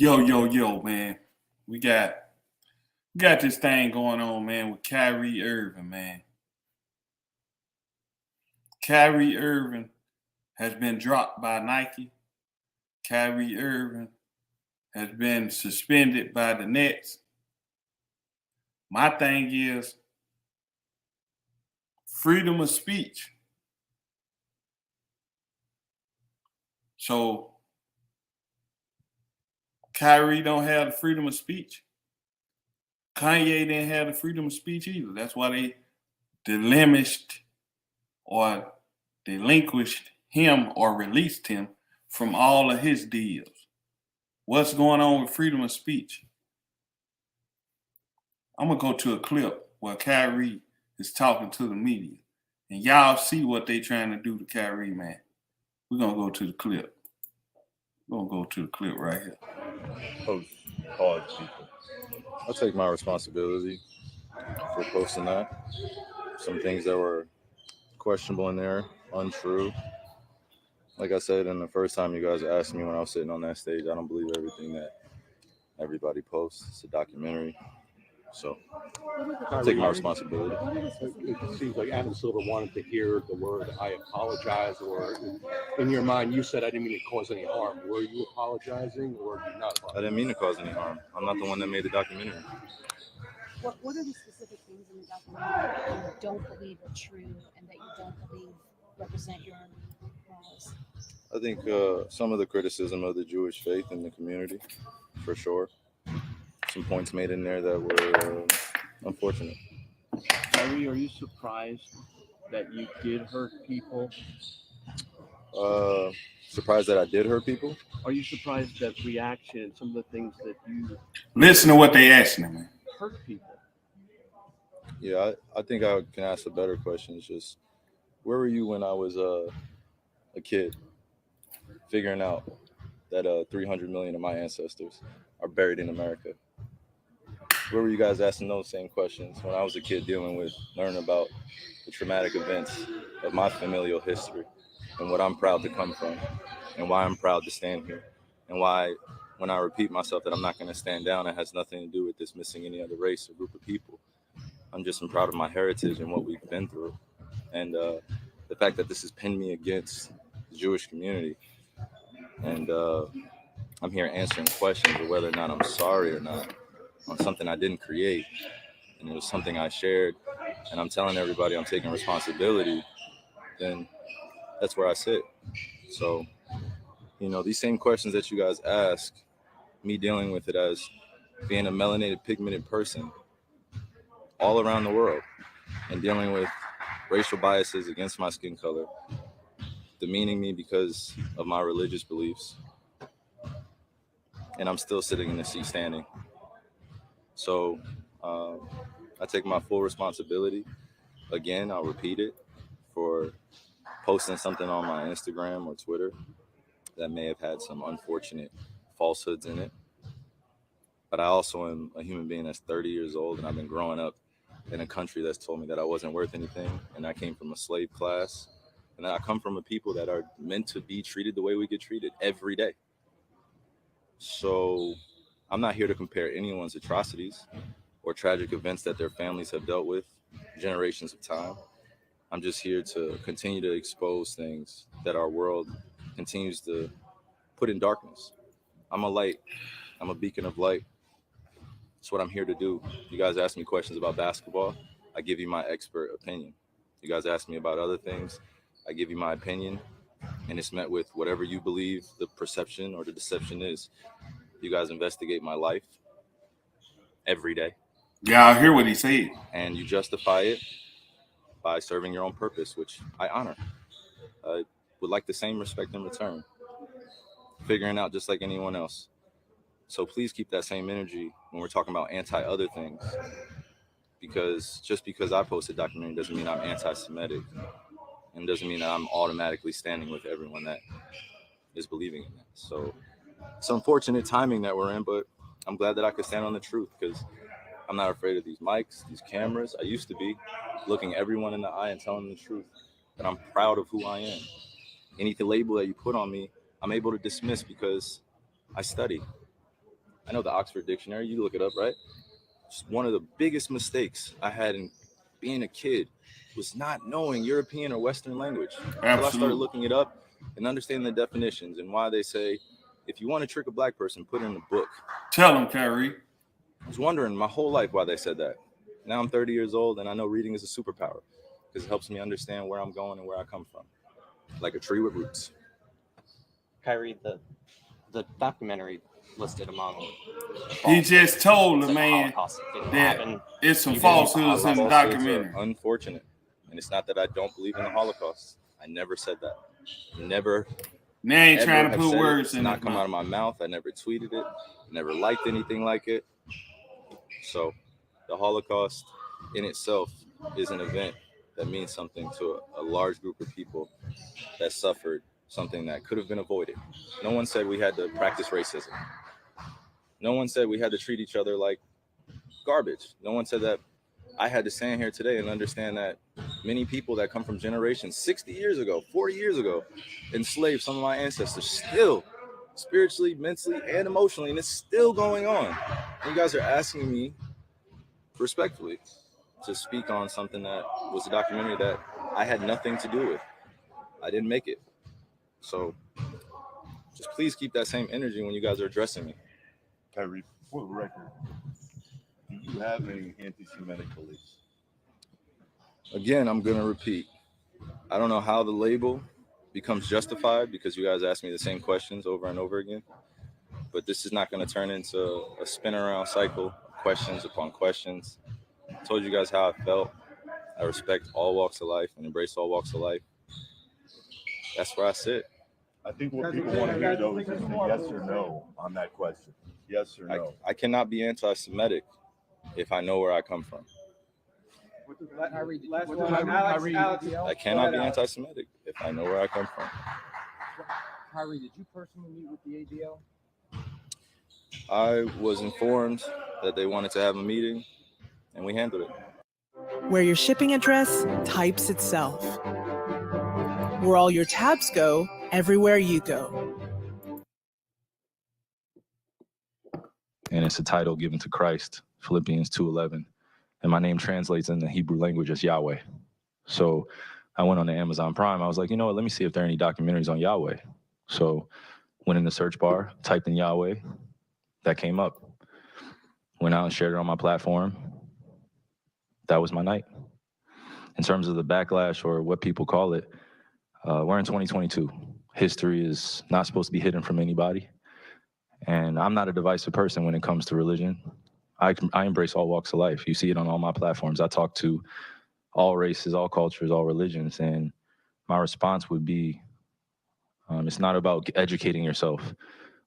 Yo, man. We got we got this thing going on, man, with Kyrie Irving, man. Kyrie Irving has been dropped by Nike. Kyrie Irving has been suspended by the Nets. My thing is freedom of speech. So Kyrie don't have the freedom of speech. Kanye didn't have the freedom of speech either. That's why they diminished or relinquished him or released him from all of his deals. What's going on with freedom of speech? I'm gonna go to a clip where Kyrie is talking to the media, and y'all see what they trying to do to Kyrie, man. We're gonna go to the clip. We're gonna go to the clip right here. Post hard people. I take my responsibility for posting that. Some things that were questionable in there, untrue. Like I said, and the first time you guys asked me when I was sitting on that stage, I don't believe everything that everybody posts. It's a documentary. So I take my responsibility. It seems like Adam Silver wanted to hear the word "I apologize," or in your mind, you said, "I didn't mean to cause any harm." Were you apologizing, or did you not? I didn't mean to cause any harm. I'm not the one that made the documentary. What are the specific things in the documentary that you don't believe are true and that you don't believe represent your own morals? I think some of the criticism of the Jewish faith in the community, for sure. Some points made in there that were unfortunate. Kyrie, are you surprised that you did hurt people? Surprised that I did hurt people? Are you surprised that reaction and some of the things that you Listen to what they asking him, man. hurt people? Yeah, I think I can ask a better question. It's just, where were you when I was a kid, figuring out that 300 million of my ancestors are buried in America? Where were you guys asking those same questions when I was a kid learning about the traumatic events of my familial history and what I'm proud to come from and why I'm proud to stand here and why when I repeat myself that I'm not going to stand down, it has nothing to do with dismissing any other race or group of people. I'm just proud of my heritage and what we've been through. And the fact that this has pinned me against the Jewish community. And I'm here answering questions of whether or not I'm sorry or not on something I didn't create. And it was something I shared. And I'm telling everybody I'm taking responsibility. Then that's where I sit. So, these same questions that you guys ask, me dealing with it as being a melanated, pigmented person all around the world and dealing with racial biases against my skin color, demeaning me because of my religious beliefs. And I'm still sitting in the seat standing. So I take my full responsibility. Again, I'll repeat it, for posting something on my Instagram or Twitter that may have had some unfortunate falsehoods in it. But I also am a human being that's 30 years old, and I've been growing up in a country that's told me that I wasn't worth anything, and I came from a slave class, and I come from a people that are meant to be treated the way we get treated every day. So I'm not here to compare anyone's atrocities or tragic events that their families have dealt with generations of time. I'm just here to continue to expose things that our world continues to put in darkness. I'm a light. I'm a beacon of light. That's what I'm here to do. You guys ask me questions about basketball, I give you my expert opinion. You guys ask me about other things, I give you my opinion, and it's met with whatever you believe the perception or the deception is. You guys investigate my life every day. Y'all hear what he said. And you justify it by serving your own purpose, which I honor. I would like the same respect in return. Figuring out just like anyone else. So please keep that same energy when we're talking about anti-other things. Because just because I post a documentary doesn't mean I'm anti-Semitic. And doesn't mean that I'm automatically standing with everyone that is believing in that. So it's unfortunate timing that we're in, but I'm glad that I could stand on the truth because I'm not afraid of these mics, these cameras. I used to be looking everyone in the eye and telling them the truth. That I'm proud of who I am. Any label that you put on me, I'm able to dismiss because I study. I know the Oxford Dictionary. You look it up, right? One of the biggest mistakes I had in being a kid was not knowing European or Western language. Until I started Absolutely. looking it up and understanding the definitions and why they say, if you want to trick a black person, put it in a book. Tell them, Kyrie. I was wondering my whole life why they said that. Now I'm 30 years old and I know reading is a superpower because it helps me understand where I'm going and where I come from, like a tree with roots. Kyrie, the documentary listed among He just told the the man Holocaust didn't that happen. it's some You didn't falsehoods in the Falsehoods are documentary. unfortunate, and it's not that I don't believe in the Holocaust. I never said that. Never. Now I ain't Ever trying to have put said it. words It's in not his come out mouth. of my mouth. I never tweeted it. Never liked anything like it. So the Holocaust in itself is an event that means something to a large group of people that suffered something that could have been avoided. No one said we had to practice racism. No one said we had to treat each other like garbage. No one said that I had to stand here today and understand that many people that come from generations 60 years ago, 40 years ago, enslaved some of my ancestors still spiritually, mentally, and emotionally, and it's still going on. And you guys are asking me respectfully to speak on something that was a documentary that I had nothing to do with. I didn't make it. So just please keep that same energy when you guys are addressing me. Kyrie, for the record, do you have any anti-Semitic beliefs? Again, I'm going to repeat. I don't know how the label becomes justified because you guys ask me the same questions over and over again. But this is not going to turn into a spin around cycle of questions upon questions. I told you guys how I felt. I respect all walks of life and embrace all walks of life. That's where I sit. I think what people want to hear, though, is just a yes or no on that question. Yes or no. I cannot be anti-Semitic if I know where I come from. I cannot be anti-Semitic if I know where I come from. Kyrie, did you personally meet with the ADL? I was informed that they wanted to have a meeting, and we handled it. Where your shipping address types itself. Where all your tabs go, everywhere you go. And it's a title given to Christ, Philippians 2:11. And my name translates in the Hebrew language as Yahweh. So I went on the Amazon Prime. I was like, you know what, let me see if there are any documentaries on Yahweh. So went in the search bar, typed in Yahweh, that came up. Went out and shared it on my platform. That was my night. In terms of the backlash or what people call it, we're in 2022. History is not supposed to be hidden from anybody. And I'm not a divisive person when it comes to religion. I embrace all walks of life. You see it on all my platforms. I talk to all races, all cultures, all religions. And my response would be, it's not about educating yourself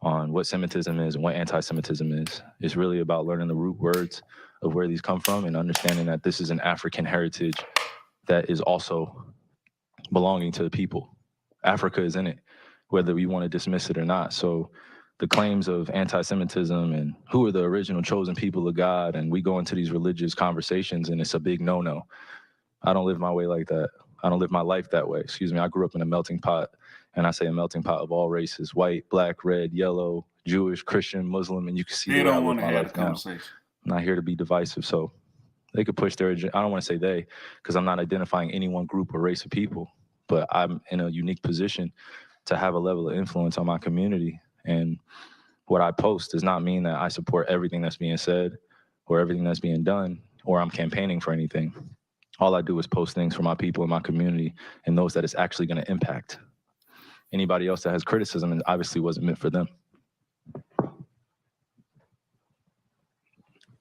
on what Semitism is and what anti-Semitism is. It's really about learning the root words of where these come from and understanding that this is an African heritage that is also belonging to the people. Africa is in it, whether we want to dismiss it or not. So the claims of anti-Semitism and who are the original chosen people of God, and we go into these religious conversations and it's a big no-no. I don't live my way like that. I don't live my life that way. Excuse me. I grew up in a melting pot, and I say a melting pot of all races: white, black, red, yellow, Jewish, Christian, Muslim, and you can see They where I don't live want to my have life a now. conversation. I'm not here to be divisive, so they could push their agenda. I don't want to say they, because I'm not identifying any one group or race of people, but I'm in a unique position to have a level of influence on my community. And what I post does not mean that I support everything that's being said or everything that's being done, or I'm campaigning for anything. All I do is post things for my people in my community and those that it's actually going to impact. Anybody else that has criticism, it obviously wasn't meant for them.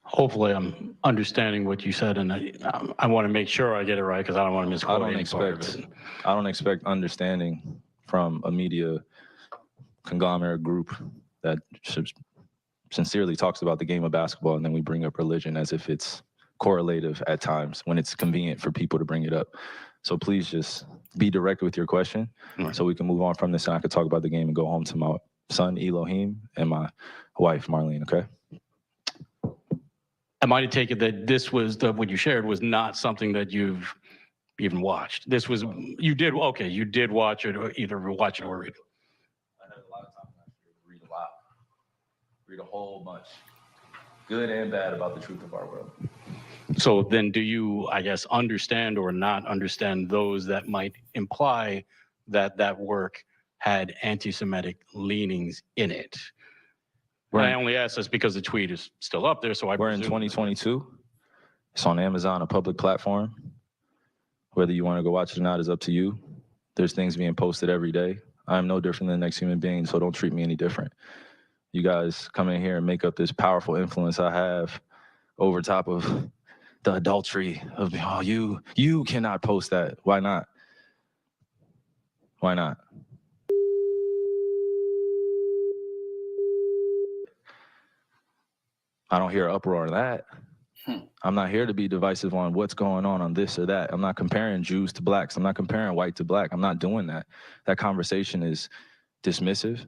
Hopefully I'm understanding what you said, and I want to make sure I get it right because I don't want to misquote any part of it. I don't expect understanding from a media conglomerate group that sincerely talks about the game of basketball, and then we bring up religion as if it's correlative at times when it's convenient for people to bring it up. So please just be direct with your question so we can move on from this and I can talk about the game and go home to my son, Elohim, and my wife, Marlene, okay? Am I to take it that this was, what you shared was not something that you've even watched? This was, you did watch it, or either watch it or read it. I had a lot of time last year to read read a whole bunch, good and bad, about the truth of our world. So then do you, I guess, understand or not understand those that might imply that that work had anti-Semitic leanings in it? I only ask this because the tweet is still up there, so we're in 2022. It's on Amazon, a public platform. Whether you want to go watch it or not is up to you. There's things being posted every day. I'm no different than the next human being, so don't treat me any different. You guys come in here and make up this powerful influence I have over top of the adultery of, oh, you cannot post that. Why not? Why not? I don't hear uproar on that. I'm not here to be divisive on what's going on this or that. I'm not comparing Jews to blacks. I'm not comparing white to black. I'm not doing that. That conversation is dismissive,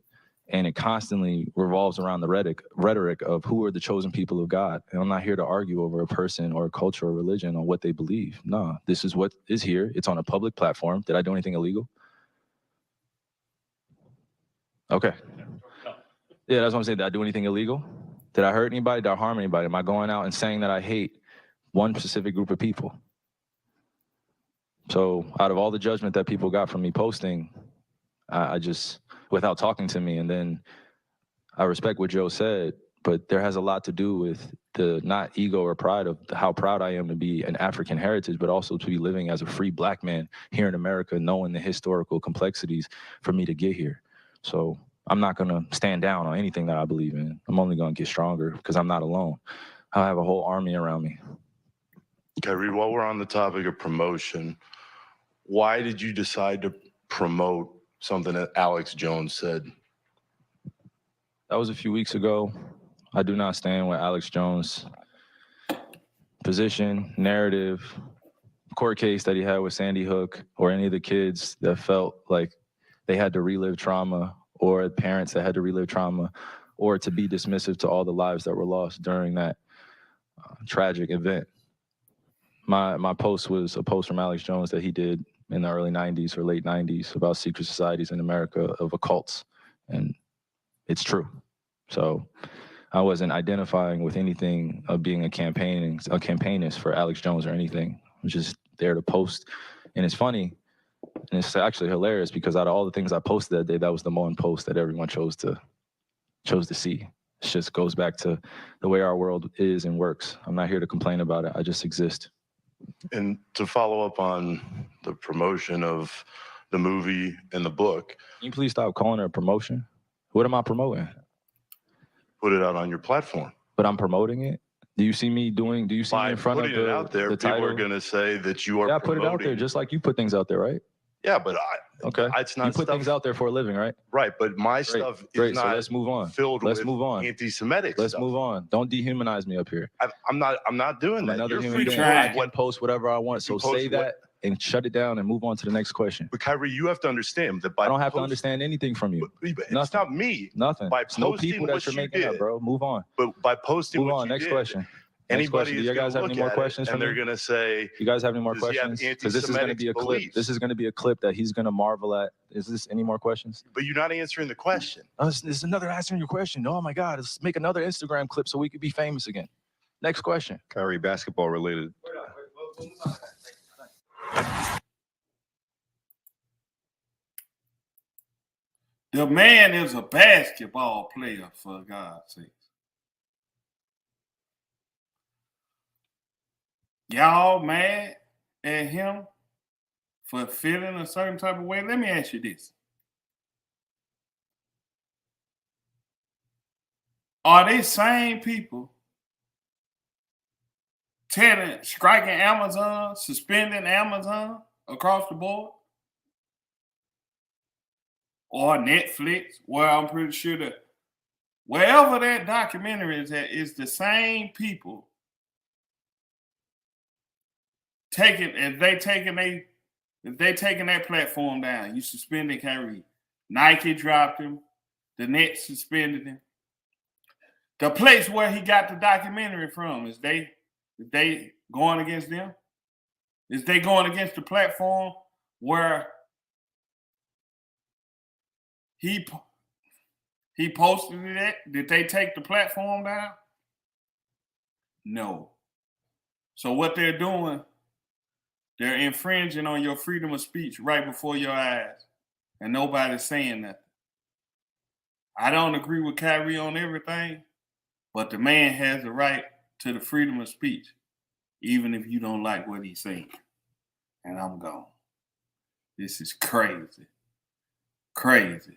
and it constantly revolves around the rhetoric of who are the chosen people of God. And I'm not here to argue over a person or a culture or religion on what they believe. No, this is what is here. It's on a public platform. Did I do anything illegal? Okay. Yeah, that's what I'm saying. Did I do anything illegal? Did I hurt anybody? Did I harm anybody? Am I going out and saying that I hate one specific group of people? So out of all the judgment that people got from me posting, I just, without talking to me, and then I respect what Joe said, but there has a lot to do with the not ego or pride of how proud I am to be an African heritage, but also to be living as a free black man here in America, knowing the historical complexities for me to get here. So I'm not gonna stand down on anything that I believe in. I'm only gonna get stronger because I'm not alone. I have a whole army around me. Kyrie, while we're on the topic of promotion, why did you decide to promote something that Alex Jones said? That was a few weeks ago. I do not stand with Alex Jones' position, narrative, court case that he had with Sandy Hook, or any of the kids that felt like they had to relive trauma, or parents that had to relive trauma, or to be dismissive to all the lives that were lost during that tragic event. My post was a post from Alex Jones that he did in the early 90s or late 90s about secret societies in America of occults, and it's true. So I wasn't identifying with anything of being a campaignist for Alex Jones or anything. I was just there to post. And it's funny, and it's actually hilarious, because out of all the things I posted that day, that was the one post that everyone chose to see. It just goes back to the way our world is and works. I'm not here to complain about it. I just exist. And to follow up on the promotion of the movie and the book. Can you please stop calling it a promotion? What am I promoting? Put it out on your platform. But I'm promoting it? Do you see me in front of putting it out there, people are going to say that you are promoting. Yeah, put it out there, just like you put things out there, right? Yeah, but it's not. You put things out there for a living, right? Right, but my stuff is not. So let's move on. Filled with anti-Semitic Let's move on. Don't dehumanize me up here. I'm not doing that. Another human being. I can post whatever I want. So say that and shut it down and move on to the next question. But Kyrie, you have to understand that I don't have to understand anything from you. It's not me. Nothing. By posting no people that you're making up, bro. Move on. But by posting move on. Next question. Anybody do you guys have any more questions and they're going to say, you guys have any more questions? Because this is going to be a clip. This is going to be a clip that he's going to marvel at. Is this any more questions? But you're not answering the question. Oh, this is another answering your question. Oh my God, let's make another Instagram clip so we could be famous again. Next question. Kyrie, basketball related. The man is a basketball player, for God's sake. Y'all mad at him for feeling a certain type of way? Let me ask you this. Are they same people striking Amazon, suspending Amazon across the board? Or Netflix, where I'm pretty sure that wherever that documentary is at, is the same people if they taking that platform down. You suspended Kyrie. Nike dropped him. The Nets suspended him. The place where he got the documentary from, is they going against them? Is they going against the platform where he He posted it. Did they take the platform down? No. So what they're doing, they're infringing on your freedom of speech right before your eyes, and nobody's saying nothing. I don't agree with Kyrie on everything, but the man has the right to the freedom of speech, even if you don't like what he's saying. And I'm gone. This is crazy. Crazy.